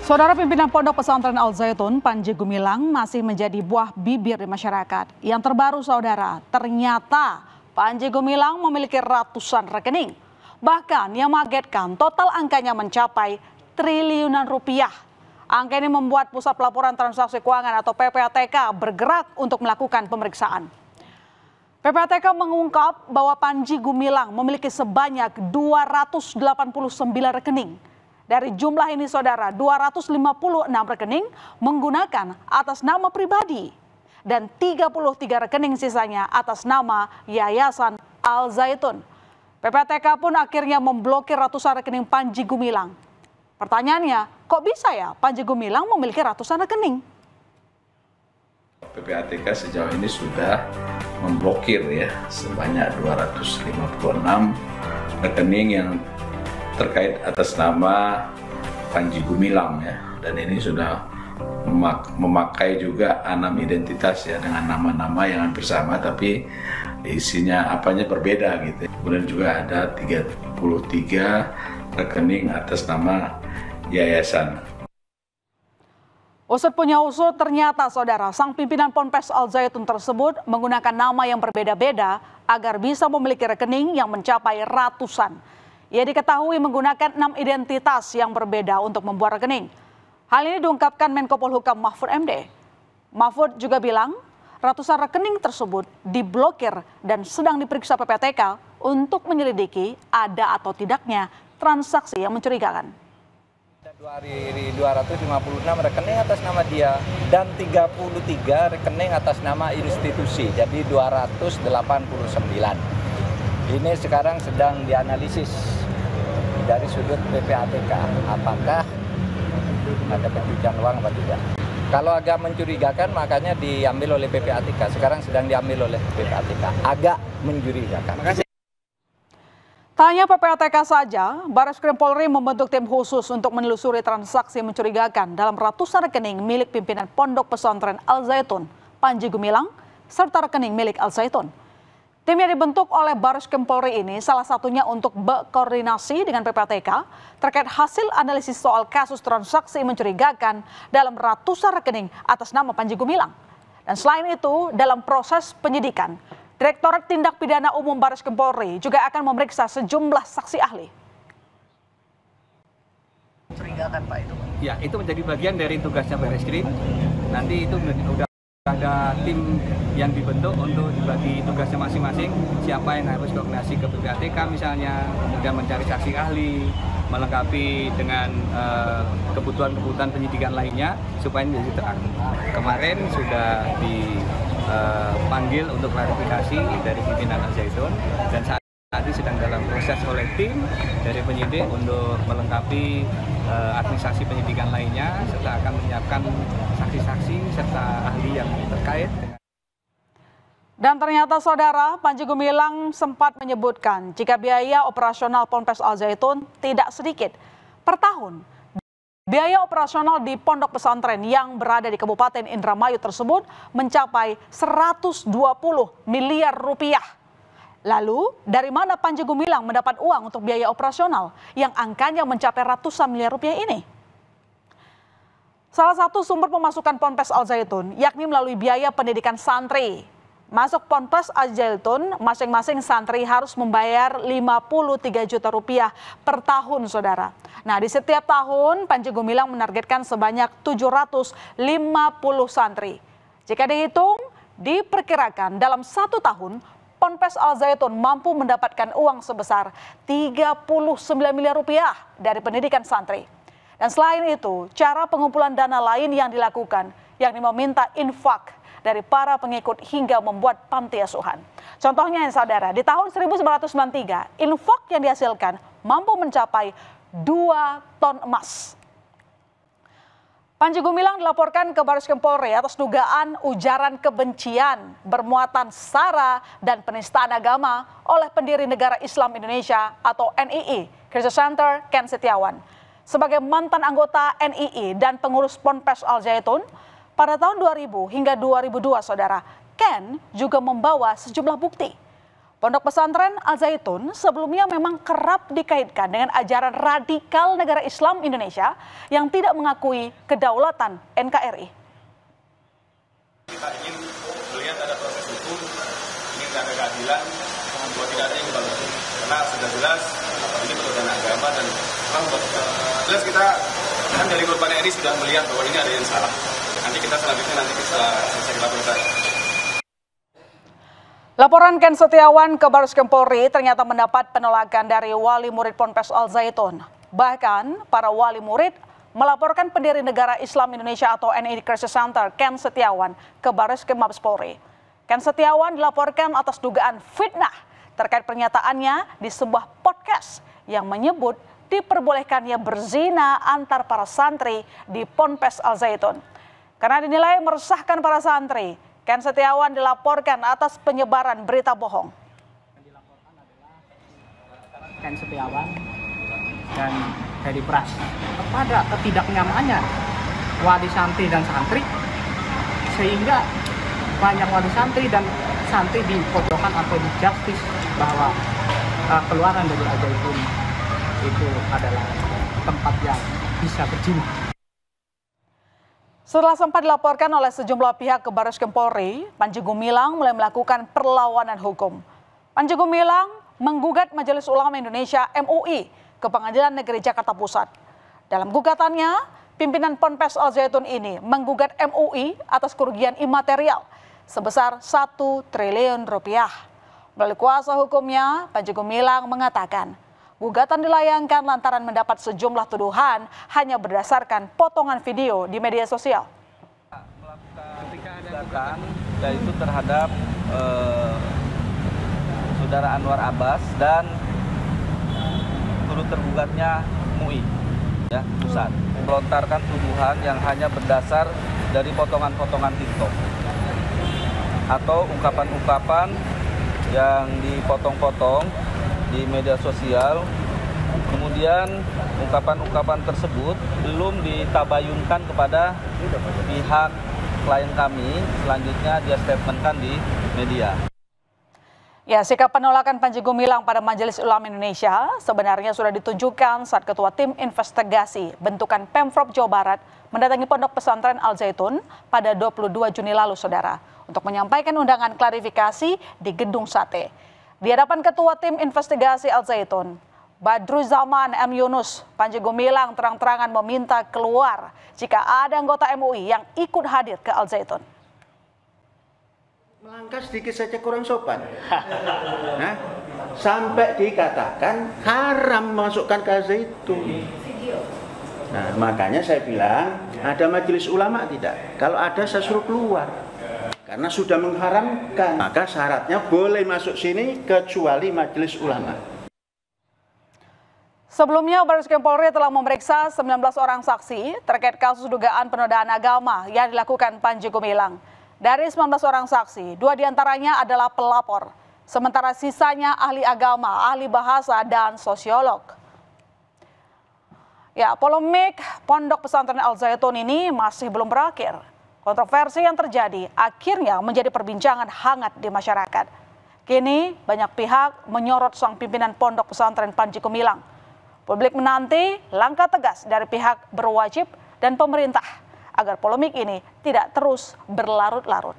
Saudara pimpinan Pondok Pesantren Al Zaitun, Panji Gumilang, masih menjadi buah bibir di masyarakat. Yang terbaru saudara, ternyata Panji Gumilang memiliki ratusan rekening. Bahkan yang mengagetkan, total angkanya mencapai triliunan rupiah. Angka ini membuat Pusat Pelaporan Transaksi Keuangan atau PPATK bergerak untuk melakukan pemeriksaan. PPATK mengungkap bahwa Panji Gumilang memiliki sebanyak 289 rekening. Dari jumlah ini saudara, 256 rekening menggunakan atas nama pribadi dan 33 rekening sisanya atas nama Yayasan Al Zaitun. PPATK pun akhirnya memblokir ratusan rekening Panji Gumilang. Pertanyaannya, kok bisa ya Panji Gumilang memiliki ratusan rekening? PPATK sejauh ini sudah memblokir ya sebanyak 256 rekening yang terkait atas nama Panji Gumilang ya, dan ini sudah memakai juga 6 identitas ya dengan nama-nama yang hampir sama tapi isinya apanya berbeda gitu. Kemudian juga ada 33 rekening atas nama yayasan. Usut punya usut, ternyata saudara, sang pimpinan Ponpes Al Zaitun tersebut menggunakan nama yang berbeda-beda agar bisa memiliki rekening yang mencapai ratusan. Ia diketahui menggunakan 6 identitas yang berbeda untuk membuat rekening. Hal ini diungkapkan Menko Polhukam Mahfud MD. Mahfud juga bilang ratusan rekening tersebut diblokir dan sedang diperiksa PPATK untuk menyelidiki ada atau tidaknya transaksi yang mencurigakan. Ada 256 rekening atas nama dia dan 33 rekening atas nama institusi, jadi 289. Ini sekarang sedang dianalisis dari sudut PPATK, apakah ada pencucian uang atau tidak. Kalau agak mencurigakan makanya diambil oleh PPATK, sekarang sedang diambil oleh PPATK, agak mencurigakan. Tanya PPATK saja, Barreskrim Polri membentuk tim khusus untuk menelusuri transaksi mencurigakan dalam ratusan rekening milik pimpinan Pondok Pesantren Al Zaitun, Panji Gumilang, serta rekening milik Al Zaitun. Tim yang dibentuk oleh Barreskrim Polri ini salah satunya untuk berkoordinasi dengan PPATK terkait hasil analisis soal kasus transaksi mencurigakan dalam ratusan rekening atas nama Panji Gumilang. Dan selain itu, dalam proses penyidikan, Direktorat Tindak Pidana Umum Barreskrim Polri juga akan memeriksa sejumlah saksi ahli. Mencurigakan Pak itu? Ya, itu menjadi bagian dari tugasnya Barreskrim. Nanti itu udah ada tim yang dibentuk untuk dibagi tugasnya masing-masing, siapa yang harus koordinasi ke PPATK misalnya, kemudian mencari saksi ahli, melengkapi dengan kebutuhan-kebutuhan penyidikan lainnya supaya menjadi terang. Kemarin sudah dipanggil untuk klarifikasi dari pimpinan Al Zaitun dan saat ini sedang dalam proses oleh tim dari penyidik untuk melengkapi administrasi penyidikan lainnya serta akan menyiapkan saksi-saksi serta ahli yang terkait. Dan ternyata saudara, Panji Gumilang sempat menyebutkan jika biaya operasional Ponpes Al Zaitun tidak sedikit per tahun. Biaya operasional di pondok pesantren yang berada di Kabupaten Indramayu tersebut mencapai 120 miliar rupiah. Lalu, dari mana Panji Gumilang mendapat uang untuk biaya operasional yang angkanya mencapai ratusan miliar rupiah ini? Salah satu sumber pemasukan Ponpes Al Zaitun yakni melalui biaya pendidikan santri. Masuk Ponpes Al Zaitun, masing-masing santri harus membayar 53 juta rupiah per tahun, saudara. Nah, di setiap tahun Panji Gumilang menargetkan sebanyak 750 santri. Jika dihitung, diperkirakan dalam 1 tahun, Ponpes Al Zaitun mampu mendapatkan uang sebesar 39 miliar rupiah dari pendidikan santri. Dan selain itu, cara pengumpulan dana lain yang dilakukan, yakni meminta infak dari para pengikut hingga membuat panti asuhan. Contohnya saudara, di tahun 1993, infak yang dihasilkan mampu mencapai 2 ton emas. Panji Gumilang dilaporkan ke Barreskrim Polri atas dugaan ujaran kebencian bermuatan sara dan penistaan agama oleh pendiri Negara Islam Indonesia atau NII, Crisis Center Ken Setiawan. Sebagai mantan anggota NII dan pengurus Ponpes Al Zaitun, pada tahun 2000 hingga 2002 saudara, Ken juga membawa sejumlah bukti. Pondok pesantren Al Zaitun sebelumnya memang kerap dikaitkan dengan ajaran radikal negara Islam Indonesia yang tidak mengakui kedaulatan NKRI. Kita ingin melihat ada proses hukum, ingin ada keadilan, buat tidak ada yang kebalik. Karena sudah jelas ini penodaan agama dan jelas kita kan dari korban ini sudah melihat bahwa ini ada yang salah. Nanti kita selanjutnya selesai kita proses. Laporan Ken Setiawan ke Barreskrim Polri ternyata mendapat penolakan dari wali murid Ponpes Al Zaitun. Bahkan para wali murid melaporkan pendiri Negara Islam Indonesia atau NII Crisis Center Ken Setiawan ke Barreskrim Mabes Polri. Ken Setiawan dilaporkan atas dugaan fitnah terkait pernyataannya di sebuah podcast yang menyebut diperbolehkannya berzina antar para santri di Ponpes Al Zaitun. Karena dinilai meresahkan para santri, Ken Setiawan dilaporkan atas penyebaran berita bohong. Ken Setiawan dan Hedi Pras kepada ketidaknyamanannya wali santri dan santri, sehingga banyak wali santri dan santri dipojokkan atau dijustis bahwa keluaran dari Al Zaitun itu adalah tempat yang bisa berzina. Setelah sempat dilaporkan oleh sejumlah pihak ke Barreskrim Polri, Panji Gumilang mulai melakukan perlawanan hukum. Panji Gumilang menggugat Majelis Ulama Indonesia MUI ke Pengadilan Negeri Jakarta Pusat. Dalam gugatannya, pimpinan Ponpes Al Zaitun ini menggugat MUI atas kerugian imaterial sebesar 1 triliun rupiah. Melalui kuasa hukumnya, Panji Gumilang mengatakan, gugatan dilayangkan lantaran mendapat sejumlah tuduhan hanya berdasarkan potongan video di media sosial. Gugatan yaitu terhadap Saudara Anwar Abbas dan turut tergugatnya MUI ya, pusat melontarkan tuduhan yang hanya berdasar dari potongan-potongan TikTok atau ungkapan-ungkapan yang dipotong-potong di media sosial. Kemudian ungkapan-ungkapan tersebut belum ditabayunkan kepada pihak klien kami, selanjutnya dia statementkan di media. Ya, sikap penolakan Panji Gumilang pada Majelis Ulama Indonesia sebenarnya sudah ditunjukkan saat Ketua Tim Investigasi bentukan Pemprov Jawa Barat mendatangi Pondok Pesantren Al Zaitun pada 22 Juni lalu, saudara, untuk menyampaikan undangan klarifikasi di Gedung Sate. Di hadapan Ketua Tim Investigasi Al Zaitun, Badruzaman M. Yunus, Panji Gumilang terang-terangan meminta keluar jika ada anggota MUI yang ikut hadir ke Al Zaitun. Melangkah sedikit saja kurang sopan. Nah, sampai dikatakan haram masukkan ke Al Zaitun. Nah, makanya saya bilang ada majelis ulama tidak. Kalau ada saya suruh keluar. Karena sudah mengharamkan, maka syaratnya boleh masuk sini kecuali majelis ulama. Sebelumnya, Barreskrim Polri telah memeriksa 19 orang saksi terkait kasus dugaan penodaan agama yang dilakukan Panji Gumilang. Dari 19 orang saksi, 2 diantaranya adalah pelapor, sementara sisanya ahli agama, ahli bahasa, dan sosiolog. Ya, polemik Pondok Pesantren Al Zaitun ini masih belum berakhir. Kontroversi yang terjadi akhirnya menjadi perbincangan hangat di masyarakat. Kini banyak pihak menyorot sang pimpinan Pondok Pesantren Panji Gumilang. Publik menanti langkah tegas dari pihak berwajib dan pemerintah agar polemik ini tidak terus berlarut-larut.